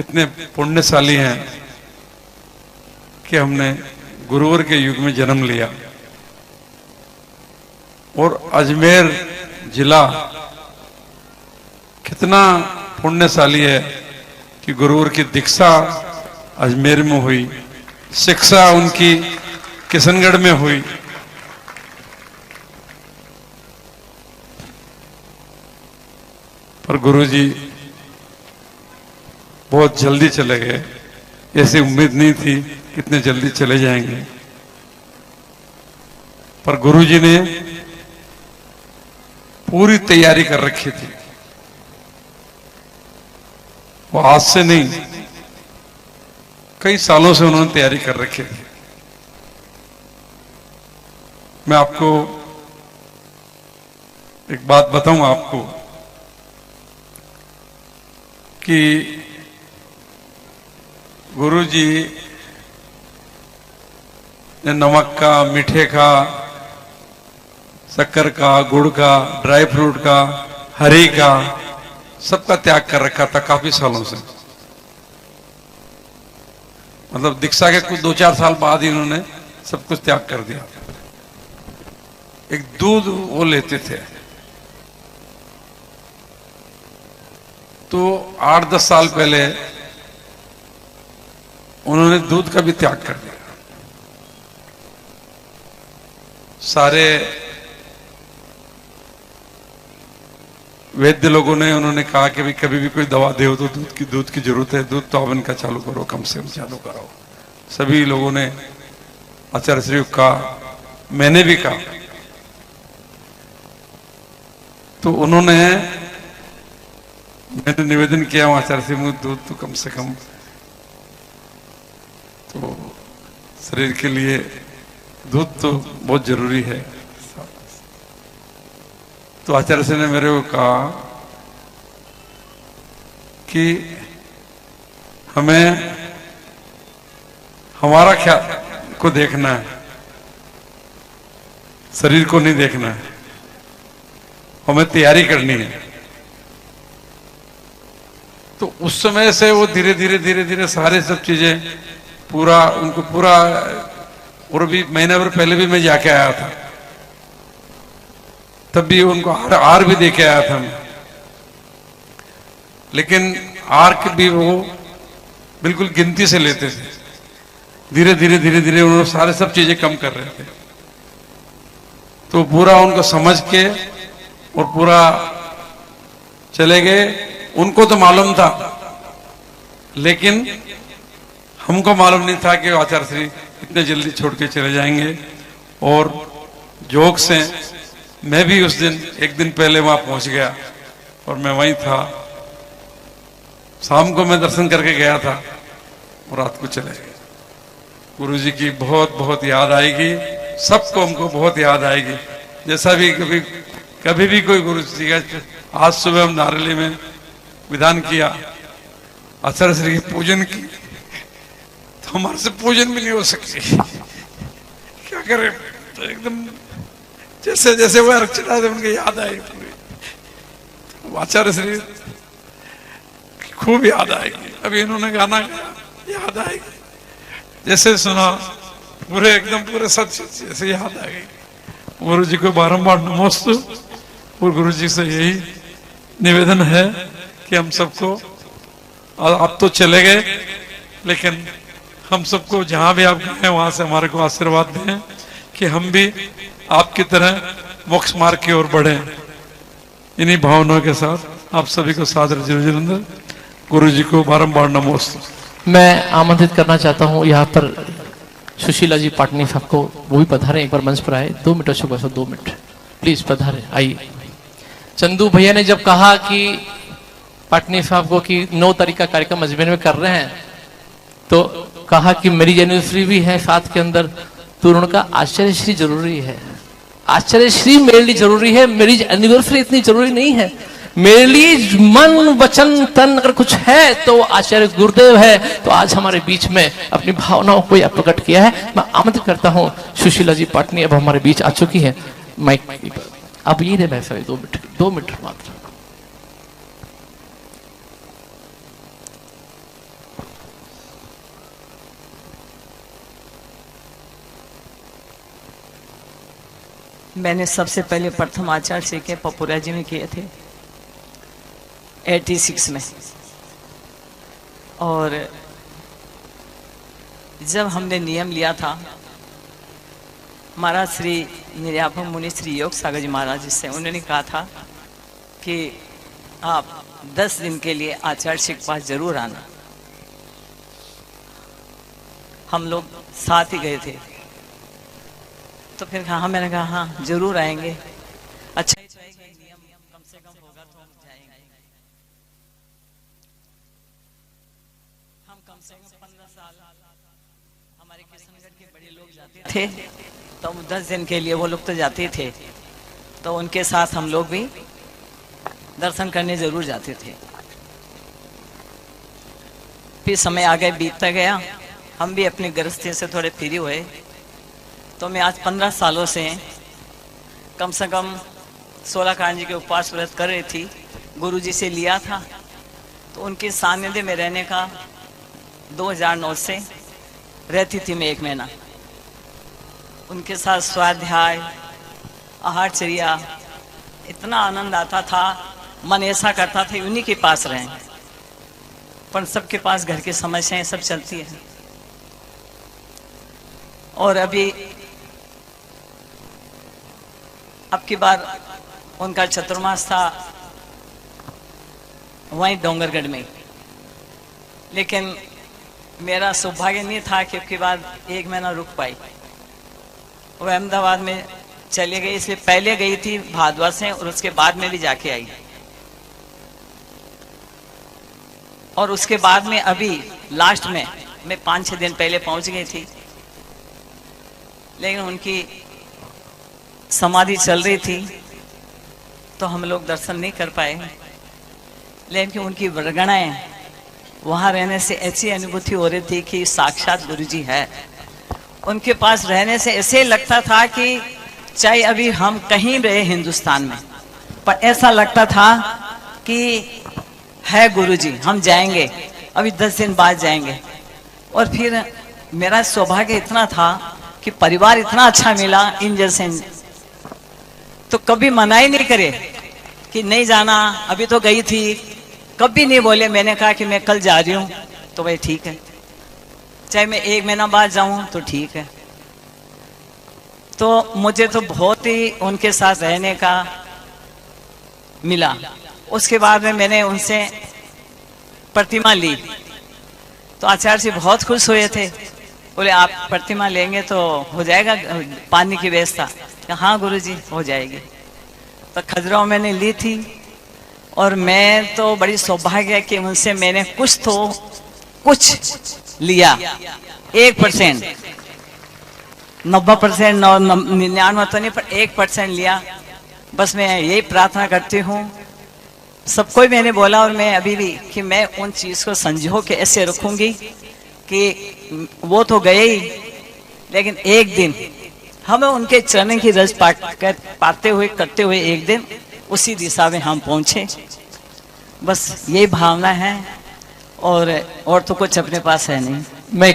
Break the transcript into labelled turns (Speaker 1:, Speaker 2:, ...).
Speaker 1: कितने पुण्यशाली हैं कि हमने गुरुवर के युग में जन्म लिया। और अजमेर जिला कितना पुण्यशाली है कि गुरुवर की दीक्षा अजमेर में हुई, शिक्षा उनकी किशनगढ़ में हुई। पर गुरुजी बहुत जल्दी चले गए, ऐसी उम्मीद नहीं थी कितने जल्दी चले जाएंगे। पर गुरुजी ने पूरी तैयारी कर रखी थी। वो आज से नहीं, कई सालों से उन्होंने तैयारी कर रखी थी। मैं आपको एक बात बताऊं आपको कि गुरुजी ने नमक का, मीठे का, शक्कर का, गुड़ का, ड्राई फ्रूट का, हरी का, सबका त्याग कर रखा था काफी सालों से। मतलब दीक्षा के कुछ 2-4 साल बाद ही उन्होंने सब कुछ त्याग कर दिया। एक दूध वो लेते थे तो 8-10 साल पहले उन्होंने दूध का भी त्याग कर दिया। सारे वैद्य लोगों ने उन्होंने कहा कि भाई कभी भी कोई दवा दे तो दूध की जरूरत है, दूध तो हवन का चालू करो, कम से कम चालू करो। सभी लोगों ने आचार्य श्री का, मैंने भी कहा। तो उन्होंने, मैंने निवेदन किया आचार्य श्री दूध तो कम से कम, तो शरीर के लिए दूध तो बहुत जरूरी है। तो आचार्य श्री ने मेरे को कहा कि हमें हमारा ख्याल को देखना है, शरीर को नहीं देखना है, हमें तैयारी करनी है। तो उस समय से वो धीरे धीरे सारे सब चीजें पूरा उनको पूरा, और भी महीना भर पहले भी मैं जाके आया था, तब भी उनको आर भी दे के आया था मैं। लेकिन आर के भी वो बिल्कुल गिनती से लेते थे। धीरे धीरे उन्होंने सारे सब चीजें कम कर रहे थे। तो पूरा उनको समझ के और पूरा चले गए। उनको तो मालूम था, लेकिन हमको मालूम नहीं था कि आचार्य श्री इतने जल्दी छोड़ के चले जाएंगे। और जोग से मैं भी उस दिन, एक दिन पहले वहां पहुंच गया और मैं वहीं था। शाम को मैं दर्शन करके गया था और रात को चले गए। गुरुजी की बहुत बहुत याद आएगी, सबको हमको बहुत याद आएगी। जैसा भी कभी भी कोई गुरुजी का, आज सुबह हम नारेली में विधान किया, आचार्य श्री की पूजन की, तो हमारे से पूजन भी नहीं हो सकी। क्या करें, तो एकदम जैसे जैसे वो अर्चना थे उनकी याद आई पूरी। आचार्य श्री खूब याद आएगी। अभी इन्होंने गाना गाया, याद आएगी। जैसे सुना पूरे एकदम पूरे सच जैसे याद आ गई। गुरु जी को बारंबार नमोस्तु। और गुरु जी से यही निवेदन है कि हम सबको, आप तो चले गए, लेकिन हम सबको जहां भी आप गए वहां से हमारे को आशीर्वाद दें कि हम भी आपकी तरह मोक्ष मार्ग की ओर बढ़े। इन्हीं भावनाओं के साथ आप सभी को सादर अभिनंदन। गुरु जी को बारंबार नमोस्तु।
Speaker 2: मैं आमंत्रित करना चाहता हूँ यहाँ पर सुशीला जी पाटनी साहब को, वो भी पधारे, एक बार मंच पर आए। 2 मिनट शुभ, 2 मिनट प्लीज पधारे, आइए। चंदू भैया ने जब कहा कि पाटनी साहब को कि 9 तारीख का कार्यक्रम अजमेर में कर रहे हैं, तो कहा कि मेरी एनिवर्सरी भी है साथ के अंदर, तो उन्होंने कहा आचार्य श्री जरूरी है। आचार्य श्री मेरे लिए जरूरी है, मेरी एनिवर्सरी इतनी जरूरी नहीं है। मेरे लिए मन वचन तन अगर कुछ है तो आचार्य गुरुदेव है। तो आज हमारे बीच में अपनी भावनाओं को प्रकट किया है। मैं आमंत्रित करता हूं सुशीला जी पाटनी अब हमारे बीच आ चुकी है। माइक अब ये वैसा 2 मिनट मात्र।
Speaker 3: मैंने सबसे पहले प्रथम आचार्य से के पपुरा जी में किए थे 86 में। और जब हमने नियम लिया था, महाराज श्री निर्यापक मुनि श्री योग सागर जी महाराज जी से, उन्होंने कहा था कि आप 10 दिन के लिए आचार्य जी के पास जरूर आना। हम लोग साथ ही गए थे, तो फिर कहा, मैंने कहा हाँ जरूर आएंगे। अच्छा नियम कम से कम होगा तो हम जाएंगे। हम कम से कम 15 साल हमारे किशनगढ़ के बड़े लोग जाते थे, तो 10 दिन के लिए वो लोग तो जाते थे, तो उनके साथ हम लोग भी दर्शन करने जरूर जाते थे। फिर समय आगे बीतता गया, हम भी अपनी गृहस्थी से थोड़े फ्री हुए, तो मैं आज 15 सालों से कम से कम 16 कांड जी के उपवास व्रत कर रही थी। गुरुजी से लिया था, तो उनके सानिध्य में रहने का 2009 से रहती थी मैं 1 महीना। उनके साथ स्वाध्याय, आहारचर्या, इतना आनंद आता था, मन ऐसा करता था उन्हीं के पास रहें, पर सबके पास घर की समस्याएं सब चलती है। और अभी अब की बार उनका चतुर्मास था वहीं डोंगरगढ़ में, लेकिन मेरा सौभाग्य नहीं था कि उसके बाद 1 महीना रुक पाई। वो अहमदाबाद में चले गई, इसलिए पहले गई थी भारद्वाज से, और उसके बाद में भी जाके आई। और उसके बाद में अभी लास्ट में मैं 5-6 दिन पहले पहुंच गई थी, लेकिन उनकी समाधि चल रही थी तो हम लोग दर्शन नहीं कर पाए। लेकिन उनकी वर्गणाएं वहां रहने से ऐसी अनुभूति हो रही थी कि साक्षात गुरुजी है। उनके पास रहने से ऐसे लगता था कि चाहे अभी हम कहीं रहे हिंदुस्तान में, पर ऐसा लगता था कि है गुरुजी, हम जाएंगे, अभी 10 दिन बाद जाएंगे। और फिर मेरा सौभाग्य इतना था कि परिवार इतना अच्छा मिला इन जैसे, तो कभी मना ही नहीं करे कि नहीं जाना, अभी तो गई थी, कभी नहीं बोले। मैंने कहा कि मैं कल जा रही हूँ, तो भाई ठीक है, चाहे मैं 1 महीना बाद जाऊं तो ठीक है। तो मुझे तो बहुत ही उनके साथ रहने का मिला। उसके बाद में मैंने उनसे प्रतिमा ली, तो आचार्य जी बहुत खुश हुए थे, बोले आप प्रतिमा लेंगे तो हो जाएगा पानी की व्यवस्था? हाँ गुरुजी हो जाएगी। तो खजुराहो मैंने ली थी, और मैं तो बड़ी सौभाग्य है कि उनसे मैंने कुछ लिया। 1%, 90%, 99 तो नहीं, पर 1% लिया। बस मैं यही प्रार्थना करती हूँ, सबको मैंने बोला, और मैं अभी भी, कि मैं उन चीज को संजो के ऐसे रखूंगी कि वो तो गए ही, लेकिन एक दिन हमें उनके चरण की रज पाते हुए करते हुए एक दिन उसी दिशा में हम पहुंचे। बस यही भावना है, और तो कुछ अपने पास है नहीं।
Speaker 2: मैं